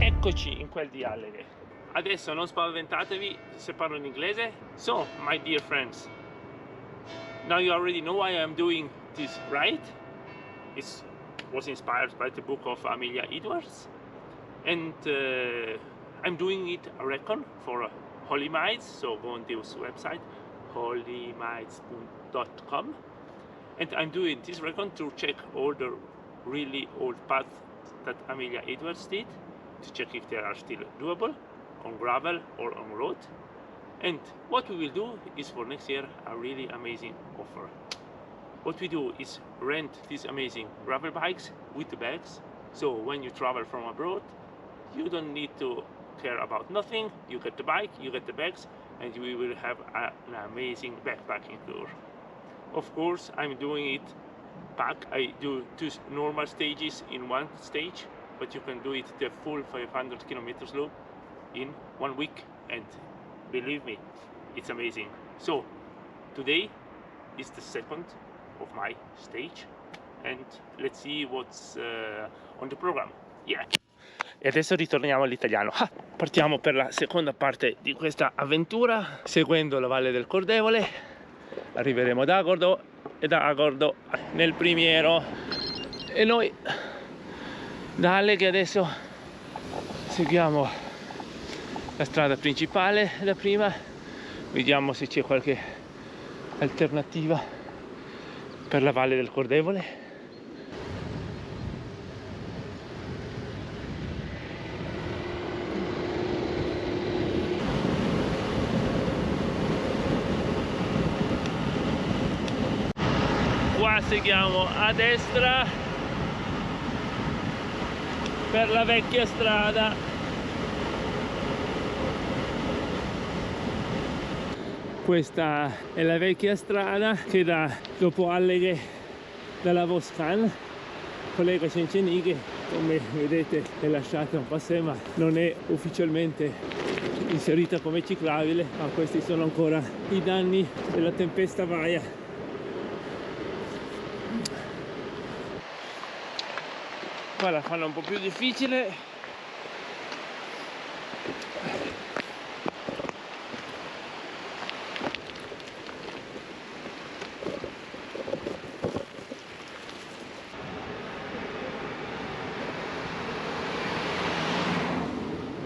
Eccoci in quel di Alleghe. Adesso non spaventatevi se parlo in inglese. So, my dear friends, now you already know why I'm doing this, right? It was inspired by the book of Amelia Edwards, and I'm doing it, I reckon, for Holy Mites. So go on this website, holymites.com, and I'm doing this recon to check all the really old paths that Amelia Edwards did, to check if they are still doable on gravel or on road. And what we will do is for next year a really amazing offer. What we do is rent these amazing gravel bikes with the bags, so when you travel from abroad you don't need to care about nothing. You get the bike, you get the bags, and we will have an amazing backpacking tour. Of course, I'm doing it pack. I do 2 normal stages in one stage, but you can do it the full 500 kilometers loop in 1 week, and believe me, it's amazing. So today is the second of my stage, and let's see what's on the program. Yeah. E adesso ritorniamo all'italiano. Partiamo per la seconda parte di questa avventura, seguendo la Valle del Cordevole. Arriveremo ad Agordo e da Agordo nel Primiero, e noi da Alleghe adesso seguiamo la strada principale da prima, vediamo se c'è qualche alternativa per la Valle del Cordevole. Qua seguiamo a destra per la vecchia strada. Questa è la vecchia strada che dopo Alleghe dalla Voscan collega Cenchenighe. Come vedete è lasciata un passaggio, ma non è ufficialmente inserita come ciclabile, ma questi sono ancora i danni della tempesta Vaia. Qua la fanno un po' più difficile.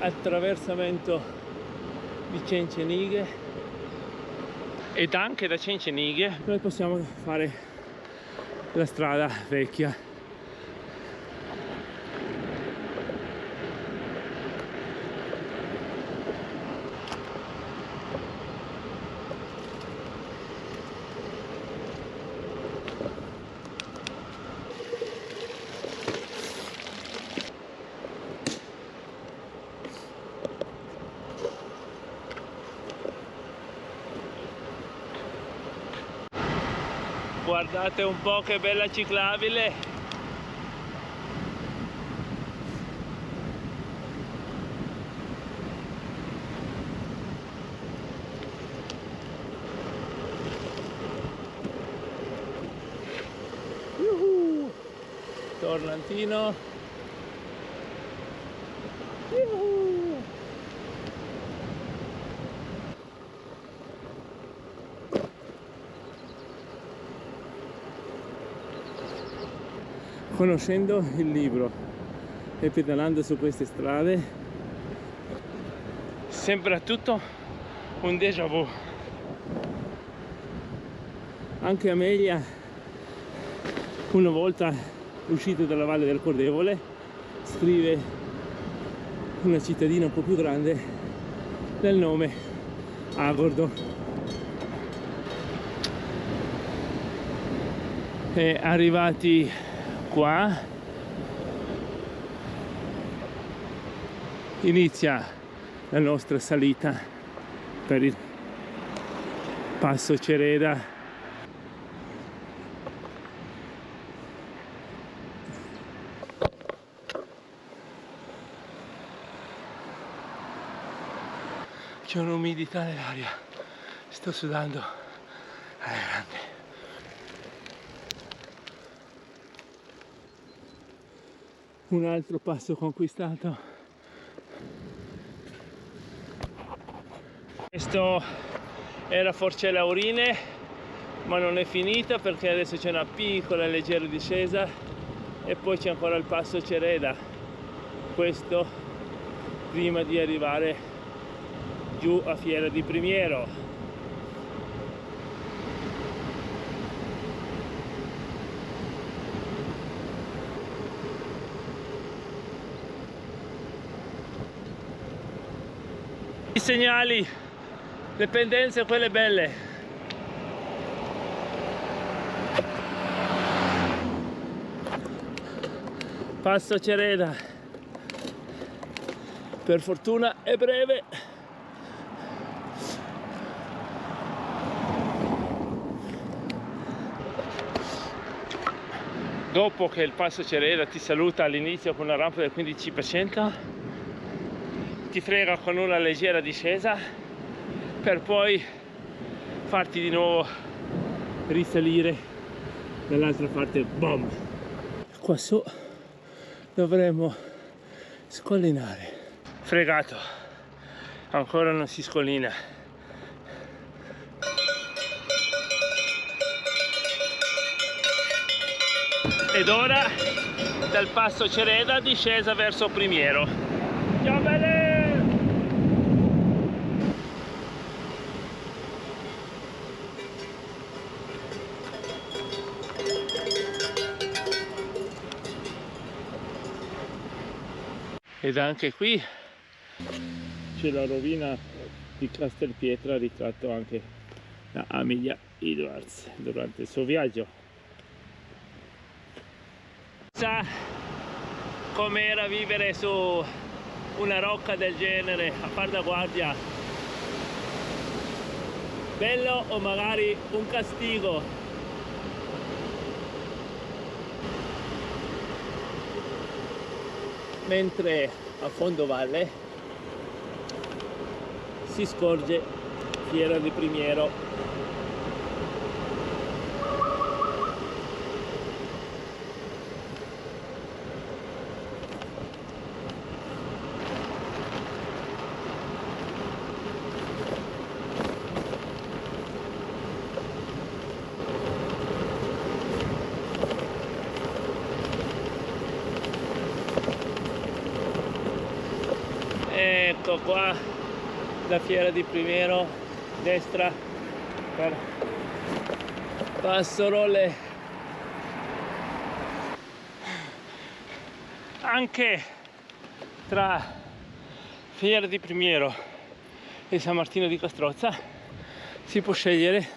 Attraversamento di Cenchenighe, ed anche da Cenchenighe noi possiamo fare la strada vecchia. Guardate un po' che bella ciclabile. Tornantino. Conoscendo il libro e pedalando su queste strade sembra tutto un déjà vu. Anche Amelia, una volta uscita dalla Valle del Cordevole, scrive una cittadina un po' più grande del nome Agordo. E arrivati qua inizia la nostra salita per il passo Cereda. C'è un'umidità nell'aria, sto sudando alla grande. Un altro passo conquistato Questo era Forcella Aurine, ma non è finita perché adesso c'è una piccola leggera discesa e poi c'è ancora il passo Cereda. Questo prima di arrivare giù a Fiera di Primiero. I segnali, le pendenze, quelle belle. Passo Cereda, per fortuna è breve. Dopo che il passo Cereda ti saluta all'inizio con una rampa del 15%, ti frega con una leggera discesa per poi farti di nuovo risalire dall'altra parte. Boom! Qua su dovremmo scollinare. Fregato, ancora non si scollina. Ed ora dal passo Cereda discesa verso Primiero. Ciao belle! Ed anche qui c'è la rovina di Castelpietra, ritratto anche da Amelia Edwards durante il suo viaggio. Sa com'era vivere su una rocca del genere a far da guardia? Bello o magari un castigo? Mentre a fondo valle si scorge Fiera di Primiero. Ecco qua la Fiera di Primiero, destra per Passo Rolle. Anche tra Fiera di Primiero e San Martino di Castrozza si può scegliere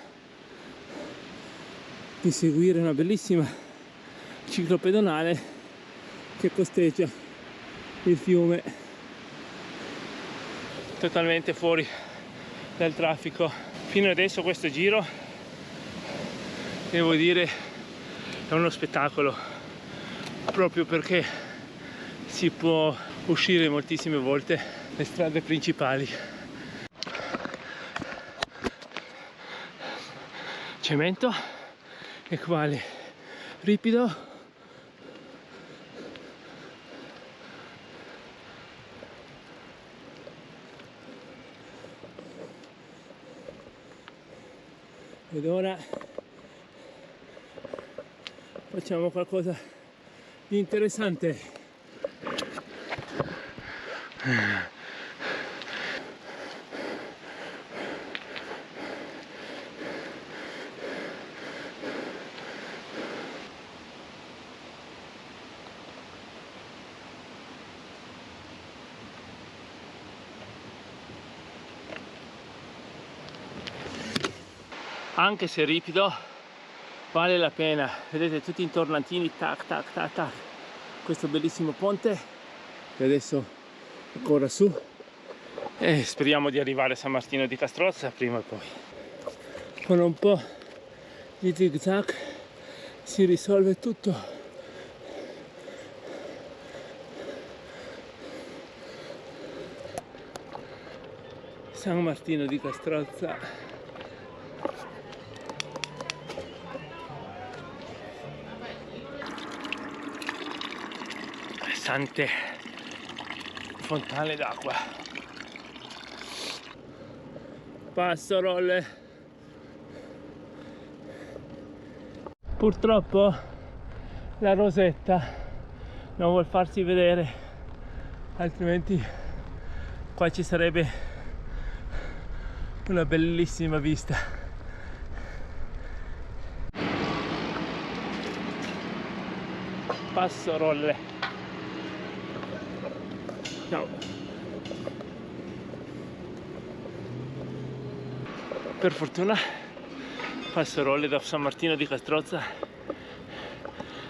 di seguire una bellissima ciclopedonale che costeggia il fiume, totalmente fuori dal traffico. Fino adesso questo giro, devo dire, è uno spettacolo, proprio perché si può uscire moltissime volte le strade principali. Cemento e quale ripido. Ed ora facciamo qualcosa di interessante. Anche se ripido, vale la pena. Vedete tutti i tornantini, tac tac tac tac, questo bellissimo ponte che adesso ancora su, e speriamo di arrivare a San Martino di Castrozza prima o poi. Con un po' di zig zag si risolve tutto. San Martino di Castrozza. Tante fontane d'acqua. Passarolle. Purtroppo la Rosetta non vuol farsi vedere, altrimenti qua ci sarebbe una bellissima vista. Passarolle. Ciao. Per fortuna Passarolle da San Martino di Castrozza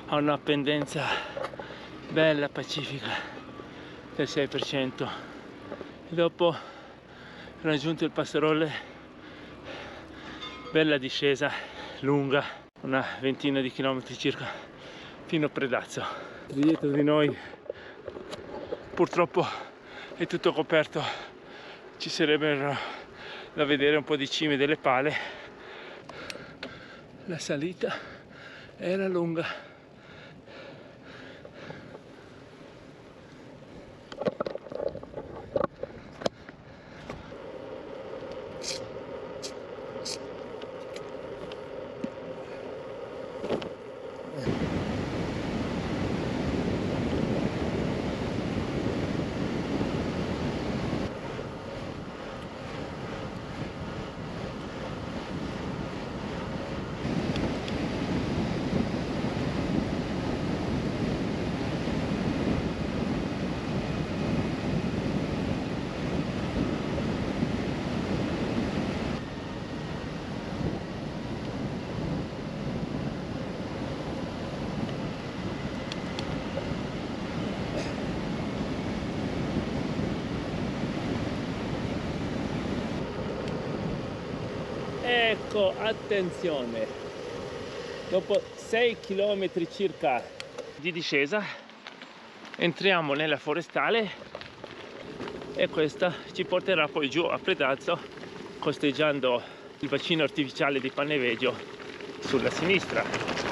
ha una pendenza bella pacifica del 6%. E dopo raggiunto il Passarolle, bella discesa lunga, una ventina di chilometri circa, fino a Predazzo. Dietro di noi purtroppo è tutto coperto, ci sarebbero da vedere un po' di cime delle pale. La salita era lunga. Ecco, attenzione, dopo 6 km circa di discesa entriamo nella forestale e questa ci porterà poi giù a Predazzo, costeggiando il bacino artificiale di Panneveggio sulla sinistra.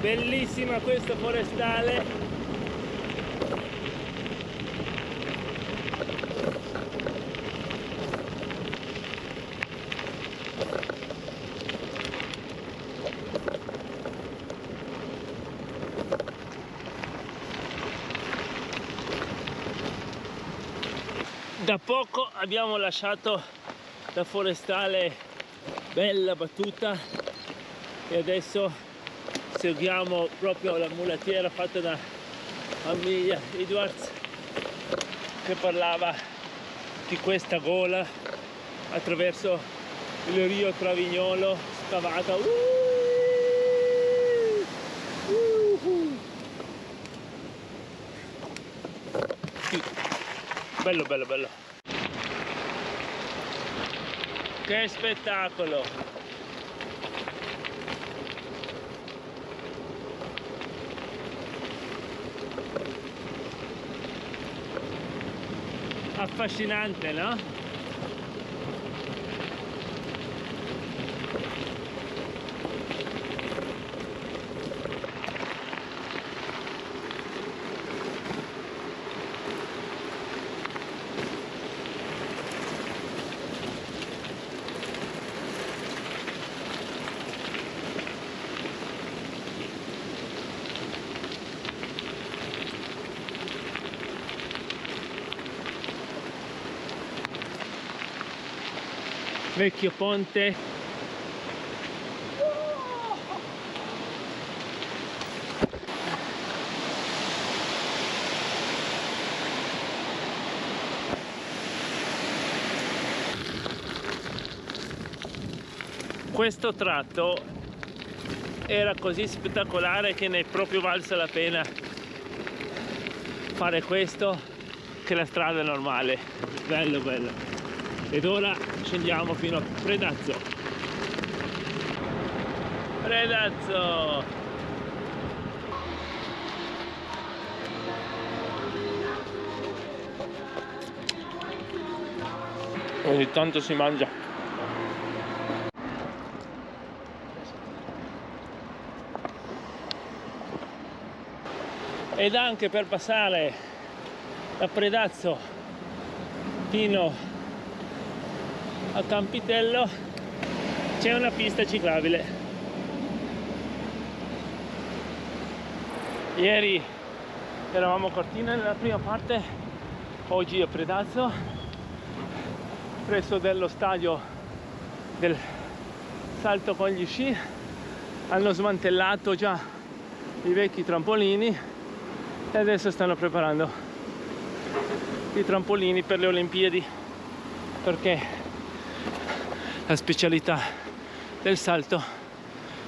Bellissima questa forestale. Da poco abbiamo lasciato la forestale bella battuta e adesso seguiamo proprio la mulattiera fatta da Amelia Edwards, che parlava di questa gola attraverso il Rio Travignolo scavata. Bello, bello, bello. Che spettacolo! Affascinante, no? Vecchio ponte. Questo tratto era così spettacolare che ne è proprio valsa la pena fare questo che la strada normale. Bello, bello. Ed ora scendiamo fino a Predazzo. Predazzo. Ogni tanto si mangia. Ed anche per passare da Predazzo fino a Campitello c'è una pista ciclabile. Ieri eravamo a Cortina nella prima parte, oggi a Predazzo, presso dello stadio del salto con gli sci. Hanno smantellato già i vecchi trampolini e adesso stanno preparando i trampolini per le Olimpiadi, perché la specialità del salto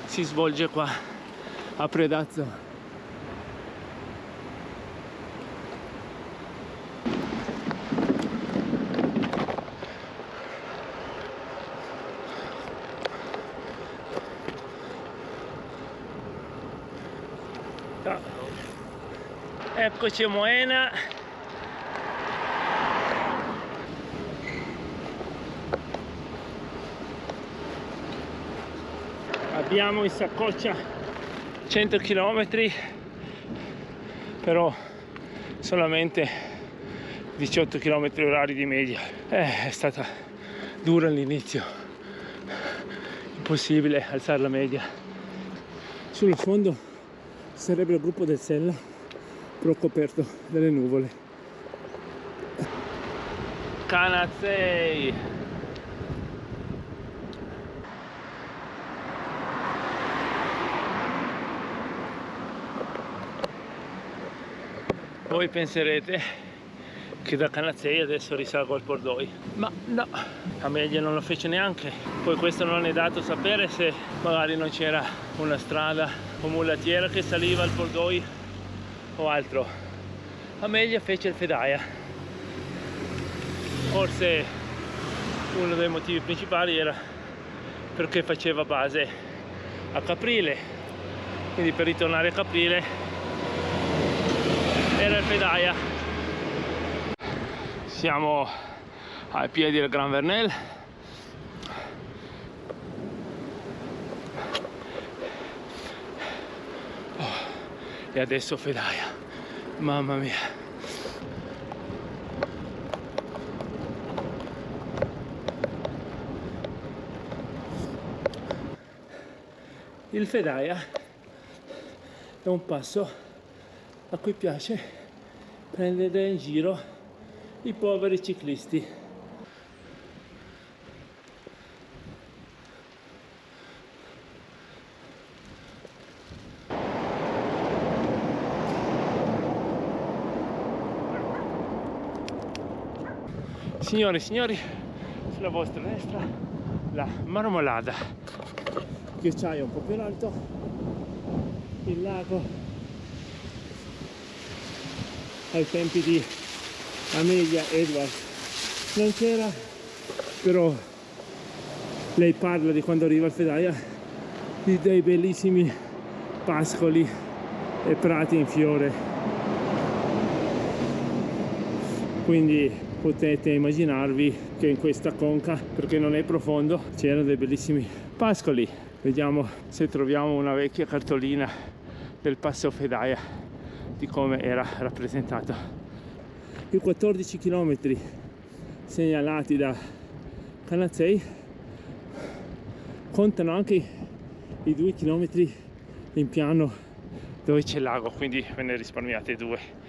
si svolge qua a Predazzo. Eccoci a Moena. Abbiamo in saccoccia 100 km, però solamente 18 km orari di media. È stata dura all'inizio, impossibile alzare la media. Sullo sfondo sarebbe il gruppo del Sella, però coperto dalle nuvole. Canazzei. Voi penserete che da Canazzei adesso risalgo al Pordoi, ma no, Amelia non lo fece neanche. Poi questo non è dato sapere se magari non c'era una strada o mulattiera che saliva al Pordoi o altro. Amelia fece il Fedaia. Forse uno dei motivi principali era perché faceva base a Caprile, quindi per ritornare a Caprile era il Fedaia. Siamo ai piedi del Gran Vernel. E adesso Fedaia, mamma mia. Il Fedaia è un passo a cui piace prendere in giro i poveri ciclisti. Signore e signori, sulla vostra destra la Marmolada, ghiacciaio un po' più in alto, il lago. Ai tempi di Amelia Edwards non c'era, però lei parla di quando arriva al Fedaia di dei bellissimi pascoli e prati in fiore, quindi potete immaginarvi che in questa conca, perché non è profondo, c'erano dei bellissimi pascoli. Vediamo se troviamo una vecchia cartolina del passo Fedaia di come era rappresentato. I 14 km segnalati da Canazzei contano anche i 2 km in piano dove c'è il lago, quindi ve ne risparmiate 2.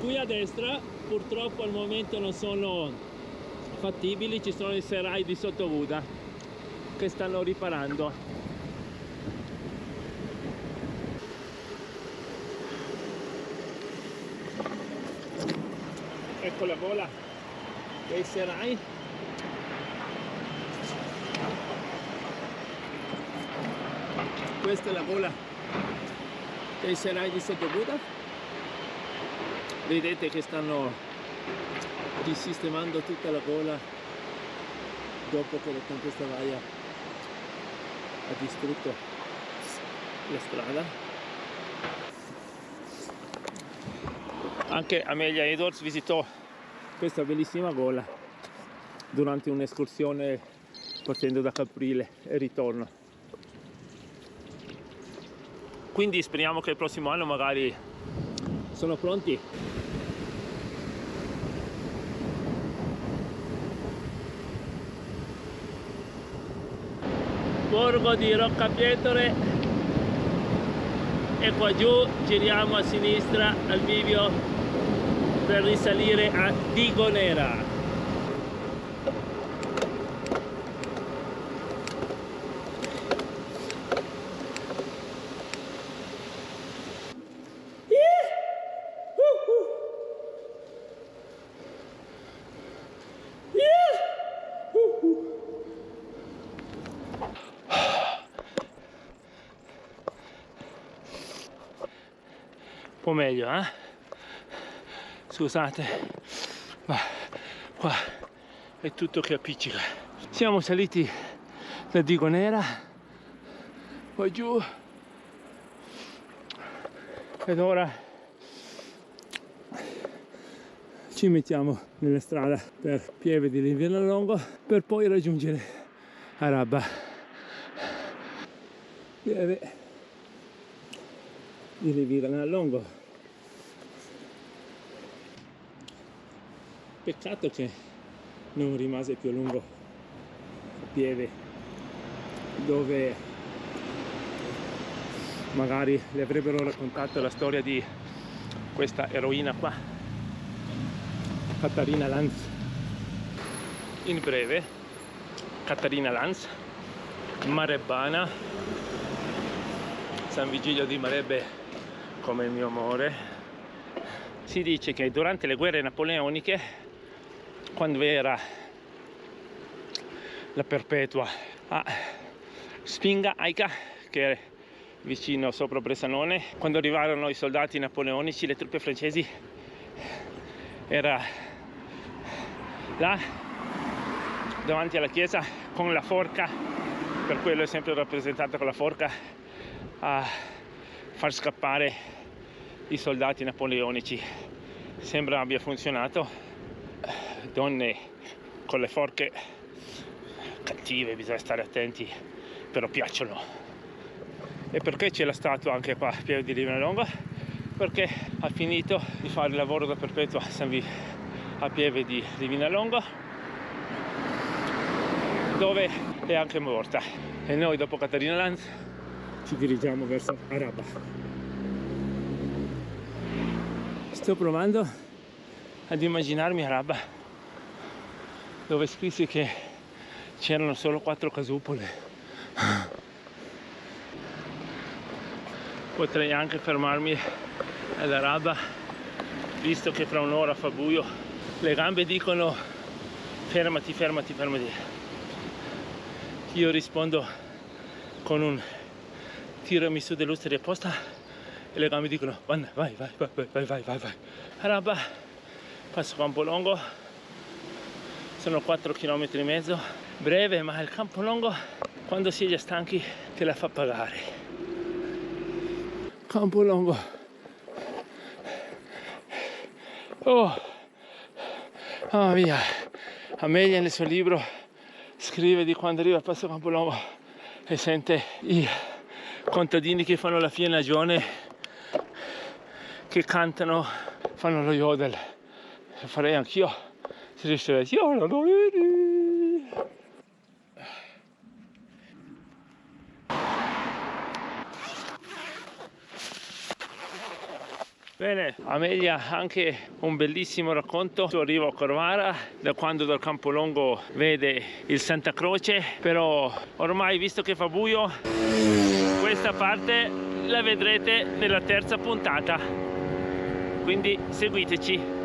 Qui a destra purtroppo al momento non sono fattibili, ci sono i serralli di sottovuda che stanno riparando. Ecco la gola dei serralli. Questa è la gola dei serralli di sottovuda. Vedete che stanno risistemando tutta la gola dopo che la tempesta Vaia ha distrutto la strada. Anche Amelia Edwards visitò questa bellissima gola durante un'escursione partendo da Caprile e ritorno. Quindi speriamo che il prossimo anno magari sono pronti. Borgo di Roccapietore e qua giù giriamo a sinistra al bivio per risalire a Digonera. Un po' meglio, eh? Scusate, ma qua è tutto che appiccica. Siamo saliti da Digonera, poi giù, ed ora ci mettiamo nella strada per Pieve di Livinallongo per poi raggiungere Araba. Pieve di Livinallongo. Peccato che non rimase più a lungo a Pieve, dove magari le avrebbero raccontato la storia di questa eroina qua, Catarina Lanz. In breve, Catarina Lanz, marebbana, San Vigilio di Marebbe come il mio amore. Si dice che durante le guerre napoleoniche, quando era la Perpetua a Spinga Aica, che è vicino sopra Bressanone, quando arrivarono i soldati napoleonici, le truppe francesi, era là davanti alla chiesa con la forca, per quello è sempre rappresentata con la forca, a far scappare i soldati napoleonici. Sembra abbia funzionato. Donne con le forche cattive, bisogna stare attenti, però piacciono. E perché c'è la statua anche qua a Pieve di Livinallongo? Perché ha finito di fare il lavoro da Perpetua a Pieve di Livinallongo, dove è anche morta. E noi dopo Catarina Lanz ci dirigiamo verso Araba. Sto provando ad immaginarmi Araba, dove scrissi che c'erano solo 4 casupole. Potrei anche fermarmi ad Araba, visto che fra un'ora fa buio. Le gambe dicono fermati, fermati, fermati. Io rispondo con un tirami su dell'ustria apposta e le gambe dicono vai, vai, vai, vai, vai, vai, vai, vai. Araba, passo Campolongo, sono 4 km e mezzo, breve, ma il Campolongo quando si è già stanchi te la fa pagare. Campolongo. Oh, mamma mia. Amelia nel suo libro scrive di quando arriva al passo Campolongo e sente i contadini che fanno la fienagione, che cantano, fanno lo yodel. Lo farei anch'io se riuscirei. Bene, Amelia, anche un bellissimo racconto. Tu arrivo a Corvara, da quando dal Campolongo vede il Santa Croce, però ormai, visto che fa buio, questa parte la vedrete nella terza puntata, quindi seguiteci.